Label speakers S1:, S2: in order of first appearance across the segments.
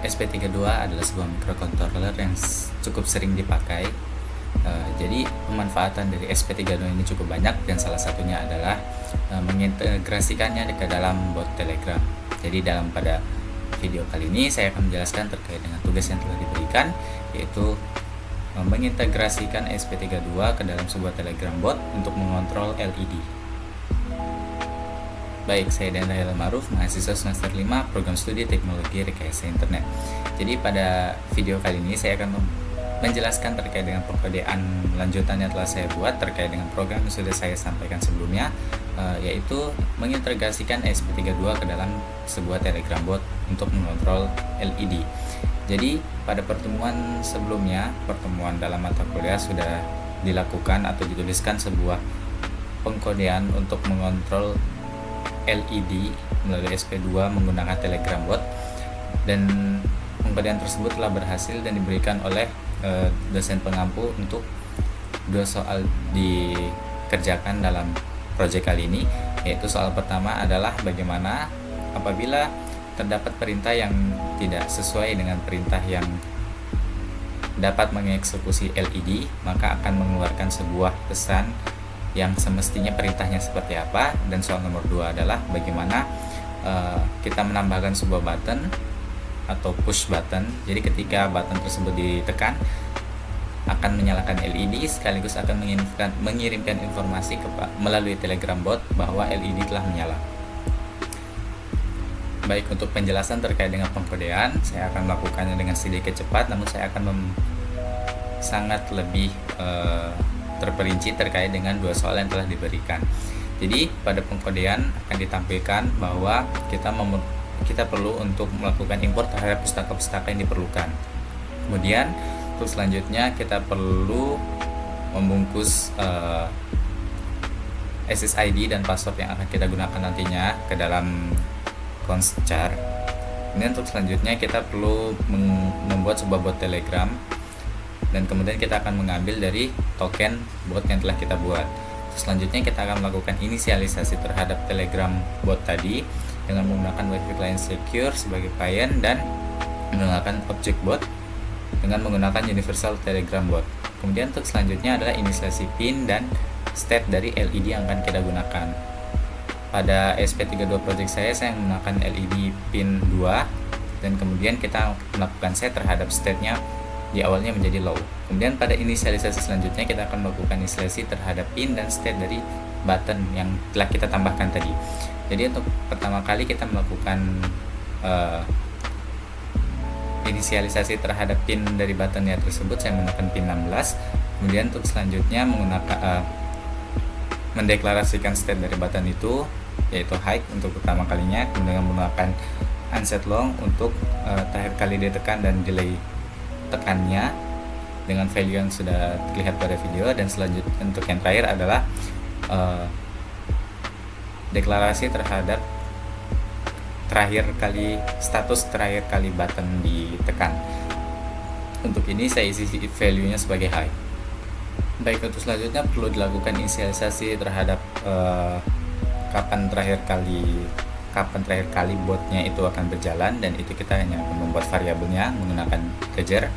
S1: SP32 adalah sebuah microcontroller yang cukup sering dipakai. Jadi pemanfaatan dari SP32 ini cukup banyak, dan salah satunya adalah mengintegrasikannya ke dalam bot Telegram. Jadi pada video kali ini saya akan menjelaskan terkait dengan tugas yang telah diberikan, yaitu mengintegrasikan SP32 ke dalam sebuah Telegram bot untuk mengontrol LED. Baik, saya Daniel Maruf, mahasiswa semester 5 Program Studi Teknologi Rekayasa Internet. Jadi pada video kali ini saya akan menjelaskan terkait dengan pengkodean lanjutan yang telah saya buat terkait dengan program yang sudah saya sampaikan sebelumnya, yaitu mengintegrasikan SP32 ke dalam sebuah Telegram bot untuk mengontrol LED. Jadi pada pertemuan sebelumnya, pertemuan dalam mata kuliah, sudah dilakukan atau dituliskan sebuah pengkodean untuk mengontrol LED melalui SP2 menggunakan Telegram bot, dan pengkodean tersebut telah berhasil dan diberikan oleh dosen pengampu untuk 2 soal dikerjakan dalam proyek kali ini. Yaitu soal pertama adalah bagaimana apabila terdapat perintah yang tidak sesuai dengan perintah yang dapat mengeksekusi LED, maka akan mengeluarkan sebuah pesan yang semestinya perintahnya seperti apa. Dan soal nomor 2 adalah bagaimana kita menambahkan sebuah button atau push button. Jadi ketika button tersebut ditekan akan menyalakan LED, sekaligus akan mengirimkan informasi melalui Telegram bot bahwa LED telah menyala. Baik, untuk penjelasan terkait dengan pengkodean, saya akan melakukannya dengan sedikit cepat, namun saya akan sangat lebih terperinci terkait dengan 2 soal yang telah diberikan. Jadi pada pengkodean akan ditampilkan bahwa kita perlu untuk melakukan import terhadap pustaka-pustaka yang diperlukan. Kemudian untuk selanjutnya kita perlu membungkus SSID dan password yang akan kita gunakan nantinya ke dalam const char. Kemudian untuk selanjutnya kita perlu membuat sebuah bot Telegram, dan kemudian kita akan mengambil dari token bot yang telah kita buat. Selanjutnya kita akan melakukan inisialisasi terhadap Telegram bot tadi dengan menggunakan Wi-Fi client secure sebagai client, dan menggunakan object bot dengan menggunakan universal Telegram bot. Kemudian untuk selanjutnya adalah inisialisasi pin dan state dari LED yang akan kita gunakan. Pada SP32 project saya menggunakan LED pin 2, dan kemudian kita melakukan set terhadap state-nya di awalnya menjadi low. Kemudian pada inisialisasi selanjutnya kita akan melakukan inisialisasi terhadap pin dan state dari button yang telah kita tambahkan tadi. Jadi untuk pertama kali kita melakukan inisialisasi terhadap pin dari buttonnya tersebut, saya menggunakan pin 16. Kemudian untuk selanjutnya mendeklarasikan state dari button itu, yaitu high untuk pertama kalinya, kemudian menggunakan unset long untuk terakhir kali ditekan dan delay tekannya dengan value yang sudah terlihat pada video. Dan selanjutnya untuk yang terakhir adalah deklarasi terhadap status terakhir kali button ditekan. Untuk ini saya isi value nya sebagai high. Baik, untuk selanjutnya perlu dilakukan inisialisasi terhadap kapan terakhir kali botnya itu akan berjalan, dan itu kita hanya membuat variabelnya menggunakan integer,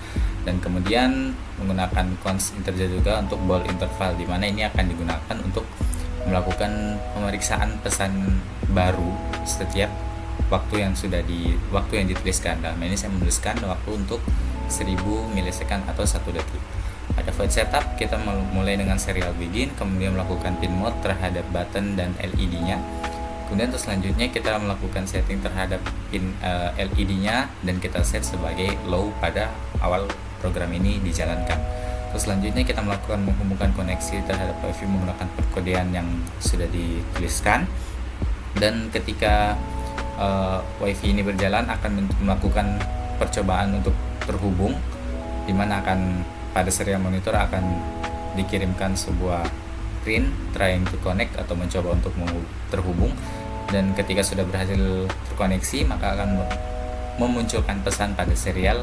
S1: dan kemudian menggunakan const integer juga untuk ball interval, di mana ini akan digunakan untuk melakukan pemeriksaan pesan baru setiap waktu yang dituliskan. Dalam ini saya menuliskan waktu untuk 1000 milisekund atau 1 detik. Pada void setup kita mulai dengan serial begin, kemudian melakukan pin mode terhadap button dan LED-nya. Kemudian terus selanjutnya kita melakukan setting terhadap pin LED-nya, dan kita set sebagai low pada awal program ini dijalankan. Terus selanjutnya kita menghubungkan koneksi terhadap Wi-Fi menggunakan perkodean yang sudah dituliskan, dan ketika Wi-Fi ini berjalan akan melakukan percobaan untuk terhubung, di mana akan pada serial monitor akan dikirimkan sebuah print trying to connect atau mencoba untuk terhubung, dan ketika sudah berhasil terkoneksi maka akan memunculkan pesan pada serial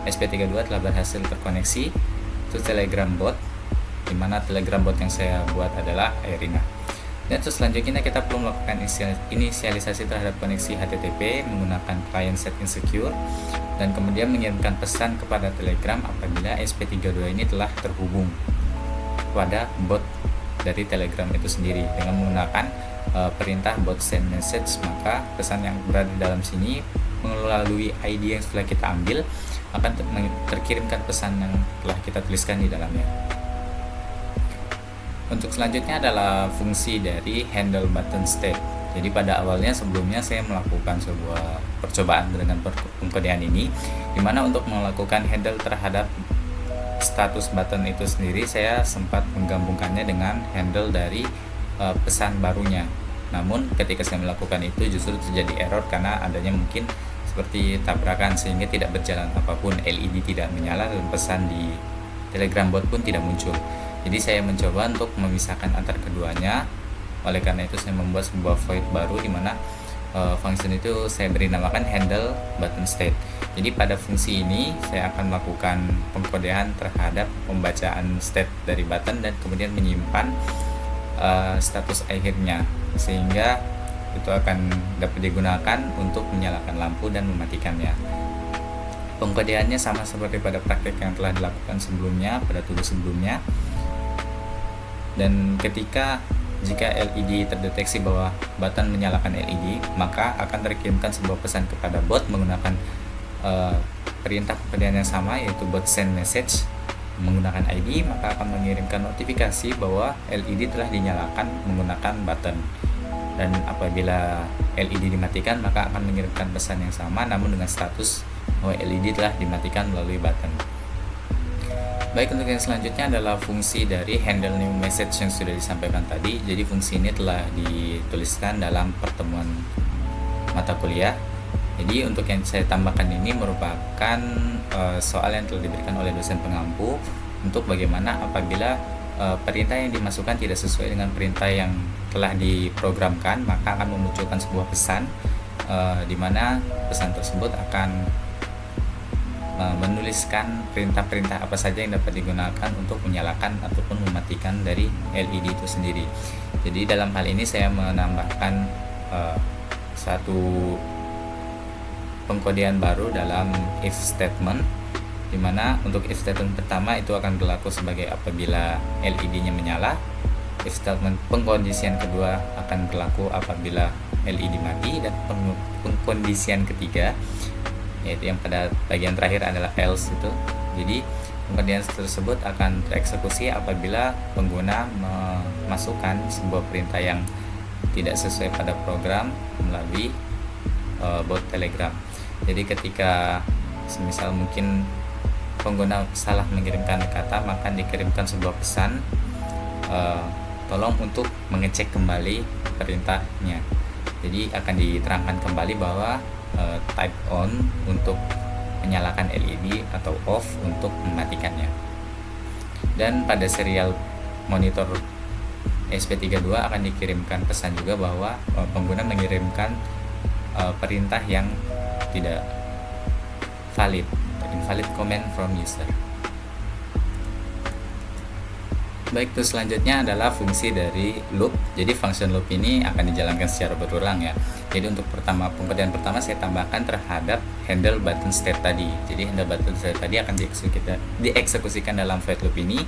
S1: SP32 telah berhasil terkoneksi to Telegram bot, di mana Telegram bot yang saya buat adalah Irina. Dan selanjutnya kita perlu melakukan inisialisasi terhadap koneksi HTTP menggunakan client set insecure, dan kemudian mengirimkan pesan kepada Telegram apabila SP32 ini telah terhubung pada bot dari Telegram itu sendiri dengan menggunakan perintah bot send message. Maka pesan yang berada di dalam sini melalui ID yang setelah kita ambil akan terkirimkan pesan yang telah kita tuliskan di dalamnya. Untuk selanjutnya adalah fungsi dari handle button state. Jadi pada awalnya sebelumnya saya melakukan sebuah percobaan dengan pengkodean ini, dimana untuk melakukan handle terhadap status button itu sendiri saya sempat menggabungkannya dengan handle dari pesan barunya. Namun ketika saya melakukan itu justru terjadi error karena adanya mungkin seperti tabrakan, sehingga tidak berjalan apapun, LED tidak menyala dan pesan di Telegram bot pun tidak muncul. Jadi saya mencoba untuk memisahkan antar keduanya. Oleh karena itu saya membuat sebuah void baru di mana function itu saya beri namakan handle button state. Jadi pada fungsi ini saya akan melakukan pengkodean terhadap pembacaan state dari button dan kemudian menyimpan status akhirnya, sehingga itu akan dapat digunakan untuk menyalakan lampu dan mematikannya. Pengkodeannya sama seperti pada praktek yang telah dilakukan sebelumnya, pada tugas sebelumnya. Dan jika LED terdeteksi bahwa button menyalakan LED, maka akan terkirimkan sebuah pesan kepada bot menggunakan perintah pengkodean yang sama, yaitu bot send message menggunakan ID, maka akan mengirimkan notifikasi bahwa LED telah dinyalakan menggunakan button. Dan apabila LED dimatikan, maka akan mengirimkan pesan yang sama namun dengan status bahwa LED telah dimatikan melalui button. Baik, untuk yang selanjutnya adalah fungsi dari handle new message yang sudah disampaikan tadi. Jadi fungsi ini telah dituliskan dalam pertemuan mata kuliah. Jadi untuk yang saya tambahkan ini merupakan soal yang telah diberikan oleh dosen pengampu untuk bagaimana apabila perintah yang dimasukkan tidak sesuai dengan perintah yang telah diprogramkan, maka akan memunculkan sebuah pesan di mana pesan tersebut akan menuliskan perintah-perintah apa saja yang dapat digunakan untuk menyalakan ataupun mematikan dari LED itu sendiri. Jadi dalam hal ini saya menambahkan satu pengkodean baru dalam if statement, di mana untuk if statement pertama itu akan berlaku sebagai apabila LED-nya menyala. If statement pengkondisian kedua akan berlaku apabila LED mati, dan pengkondisian ketiga yaitu yang pada bagian terakhir adalah else itu. Jadi pengkodean tersebut akan tereksekusi apabila pengguna memasukkan sebuah perintah yang tidak sesuai pada program melalui bot Telegram. Jadi ketika semisal mungkin pengguna salah mengirimkan kata, maka dikirimkan sebuah pesan tolong untuk mengecek kembali perintahnya. Jadi akan diterangkan kembali bahwa type on untuk menyalakan LED atau off untuk mematikannya. Dan pada serial monitor SP32 akan dikirimkan pesan juga bahwa pengguna mengirimkan perintah yang tidak valid, invalid command from user. Baik, terus selanjutnya adalah fungsi dari loop. Jadi function loop ini akan dijalankan secara berulang ya. Jadi untuk pengkodean pertama saya tambahkan terhadap handle button state tadi. Jadi handle button state tadi akan dieksekusikan dalam void loop ini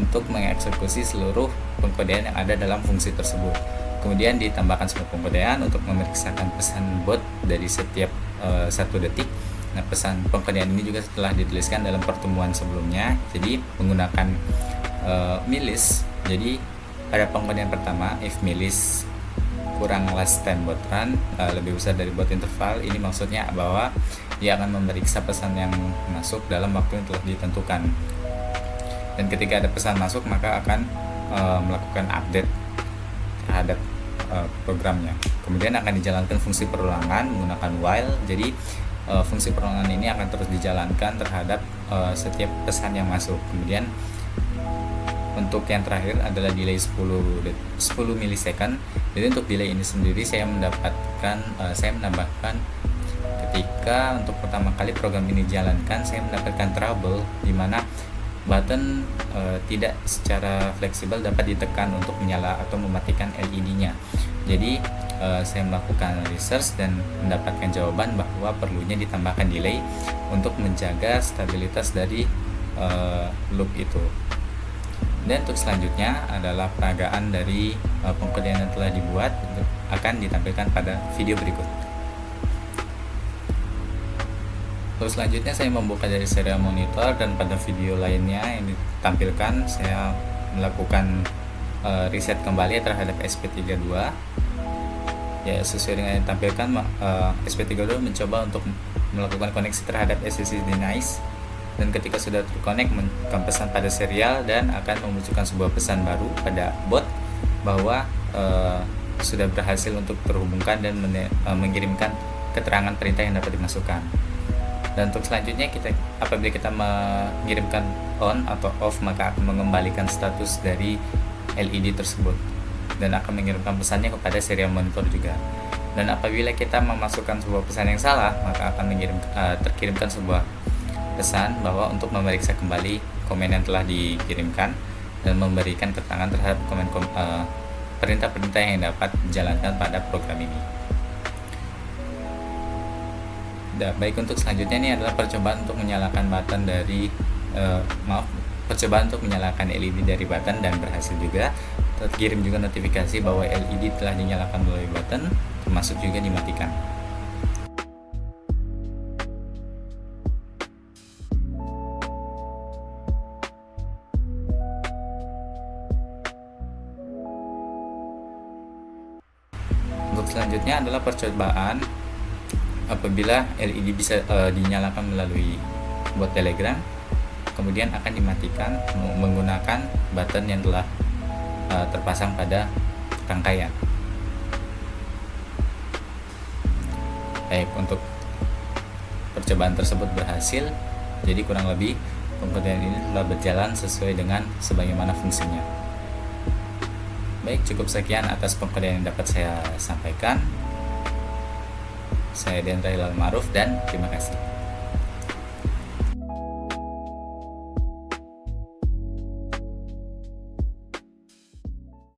S1: untuk mengeksekusi seluruh pengkodean yang ada dalam fungsi tersebut. Kemudian ditambahkan sebuah pengkodean untuk memeriksakan pesan bot dari setiap 1 detik. Nah, pesan pengkodean ini juga telah dituliskan dalam pertemuan sebelumnya. Jadi menggunakan milis. Jadi pada pengkodean pertama, if milis kurang last time bot run lebih besar dari bot interval, ini maksudnya bahwa dia akan memeriksa pesan yang masuk dalam waktu yang telah ditentukan. Dan ketika ada pesan masuk, maka akan melakukan update terhadap programnya. Kemudian akan dijalankan fungsi perulangan menggunakan while. Jadi fungsi perulangan ini akan terus dijalankan terhadap setiap pesan yang masuk. Kemudian untuk yang terakhir adalah delay 10 milisecond. Jadi untuk delay ini sendiri saya menambahkan ketika untuk pertama kali program ini dijalankan, saya mendapatkan trouble di mana button tidak secara fleksibel dapat ditekan untuk menyala atau mematikan LED-nya. Jadi saya melakukan research dan mendapatkan jawaban bahwa perlunya ditambahkan delay untuk menjaga stabilitas dari loop itu. Dan untuk selanjutnya adalah peragaan dari pengkodean yang telah dibuat akan ditampilkan pada video berikut. Terus selanjutnya saya membuka dari serial monitor, dan pada video lainnya yang ditampilkan saya melakukan reset kembali terhadap SP32. Ya, sesuai dengan yang ditampilkan, SP32 mencoba untuk melakukan koneksi terhadap SSD NICE, dan ketika sudah terkonek mengirimkan pesan pada serial dan akan memunculkan sebuah pesan baru pada bot bahwa sudah berhasil untuk terhubungkan dan mengirimkan keterangan perintah yang dapat dimasukkan. Dan untuk selanjutnya, apabila kita mengirimkan on atau off, maka akan mengembalikan status dari LED tersebut dan akan mengirimkan pesannya kepada serial monitor juga. Dan apabila kita memasukkan sebuah pesan yang salah, maka akan terkirimkan sebuah pesan bahwa untuk memeriksa kembali komen yang telah dikirimkan dan memberikan keterangan terhadap perintah-perintah yang dapat dijalankan pada program ini. Baik, untuk selanjutnya ini adalah percobaan untuk menyalakan button dari percobaan untuk menyalakan LED dari button, dan berhasil juga. Terkirim juga notifikasi bahwa LED telah dinyalakan melalui button, termasuk juga dimatikan. Untuk selanjutnya adalah percobaan apabila LED bisa dinyalakan melalui bot Telegram, kemudian akan dimatikan menggunakan button yang telah terpasang pada rangkaian. Baik, untuk percobaan tersebut berhasil, jadi kurang lebih pengkodean ini telah berjalan sesuai dengan sebagaimana fungsinya. Baik, cukup sekian atas pengkodean yang dapat saya sampaikan. Saya Dendra Hilal Ma'ruf, dan terima kasih.